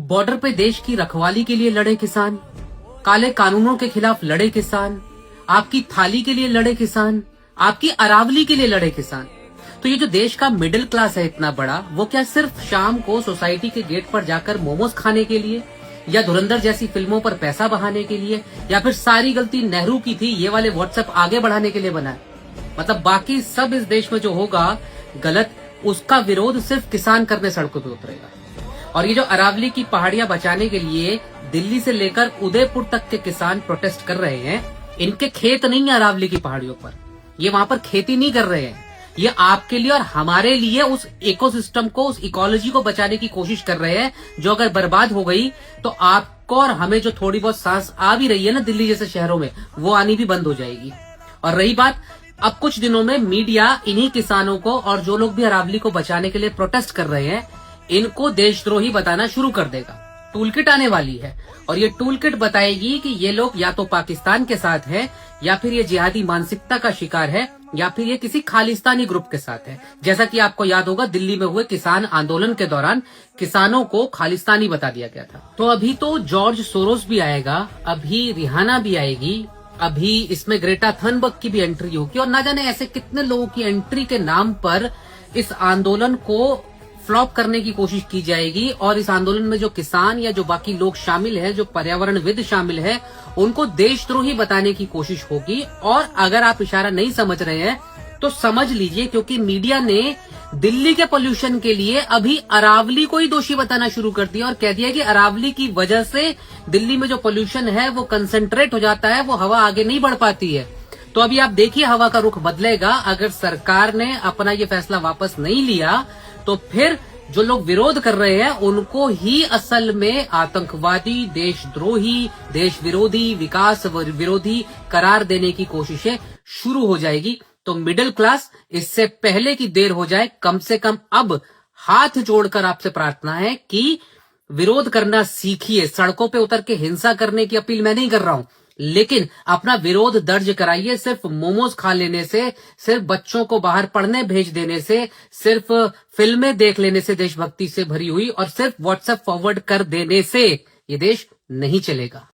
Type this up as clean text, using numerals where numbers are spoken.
Border पे देश की रखवाली के लिए लड़े किसान, काले कानूनों के खिलाफ लड़े किसान, आपकी थाली के लिए लड़े किसान, आपकी अरावली के लिए लड़े किसान। तो ये जो देश का मिडिल क्लास है इतना बड़ा, वो क्या सिर्फ शाम को सोसाइटी के गेट पर जाकर मोमोज खाने के लिए, या धुरंधर जैसी फिल्मों पर पैसा बहाने के लिए, या फिर सारी गलती नेहरू की थी ये वाले व्हाट्सएप आगे बढ़ाने के लिए बना है? मतलब बाकी सब इस देश में जो होगा गलत, उसका विरोध सिर्फ किसान करने सड़कों पे उतरेगा। और ये जो अरावली की पहाड़ियां बचाने के लिए दिल्ली से लेकर उदयपुर तक के किसान प्रोटेस्ट कर रहे हैं, इनके खेत नहीं है अरावली की पहाड़ियों पर, ये वहां पर खेती नहीं कर रहे हैं, ये आपके लिए और हमारे लिए उस इकोसिस्टम को, उस इकोलॉजी को बचाने की कोशिश कर रहे हैं, जो अगर बर्बाद हो गई तो आपको और हमें जो थोड़ी बहुत सांस आ भी रही है ना दिल्ली जैसे शहरों में, वो आनी भी बंद हो जाएगी। और रही बात, अब कुछ दिनों में मीडिया इन्हीं किसानों को और जो लोग भी अरावली को बचाने के लिए प्रोटेस्ट कर रहे हैं, इनको देशद्रोही बताना शुरू कर देगा। टूल किट आने वाली है और ये टूल किट बताएगी कि ये लोग या तो पाकिस्तान के साथ है, या फिर ये जिहादी मानसिकता का शिकार है, या फिर ये किसी खालिस्तानी ग्रुप के साथ है। जैसा कि आपको याद होगा, दिल्ली में हुए किसान आंदोलन के दौरान किसानों को खालिस्तानी बता दिया गया था। तो अभी तो जॉर्ज सोरोस भी आएगा, अभी रिहाना भी आएगी, अभी इसमें ग्रेटा थनबर्ग की भी एंट्री होगी, और ना जाने ऐसे कितने लोगों की एंट्री के नाम पर इस आंदोलन को फ्लॉप करने की कोशिश की जाएगी। और इस आंदोलन में जो किसान या जो बाकी लोग शामिल हैं, जो पर्यावरणविद शामिल हैं, उनको देशद्रोही बताने की कोशिश होगी। और अगर आप इशारा नहीं समझ रहे हैं तो समझ लीजिए, क्योंकि मीडिया ने दिल्ली के पोल्यूशन के लिए अभी अरावली को ही दोषी बताना शुरू कर दिया और कह दिया कि अरावली की वजह से दिल्ली में जो पोल्यूशन है वो कंसंट्रेट हो जाता है, वो हवा आगे नहीं बढ़ पाती है। तो अभी आप देखिए हवा का रुख बदलेगा। अगर सरकार ने अपना ये फैसला वापस नहीं लिया तो फिर जो लोग विरोध कर रहे हैं उनको ही असल में आतंकवादी, देशद्रोही, देश विरोधी, विकास विरोधी करार देने की कोशिशें शुरू हो जाएगी। तो मिडिल क्लास, इससे पहले की देर हो जाए, कम से कम अब हाथ जोड़कर आपसे प्रार्थना है कि विरोध करना सीखिए। सड़कों पे उतर के हिंसा करने की अपील मैं नहीं कर रहा हूं, लेकिन अपना विरोध दर्ज कराइए। सिर्फ मोमोज खा लेने से, सिर्फ बच्चों को बाहर पढ़ने भेज देने से, सिर्फ फिल्में देख लेने से देशभक्ति से भरी हुई, और सिर्फ व्हाट्सएप फॉरवर्ड कर देने से ये देश नहीं चलेगा।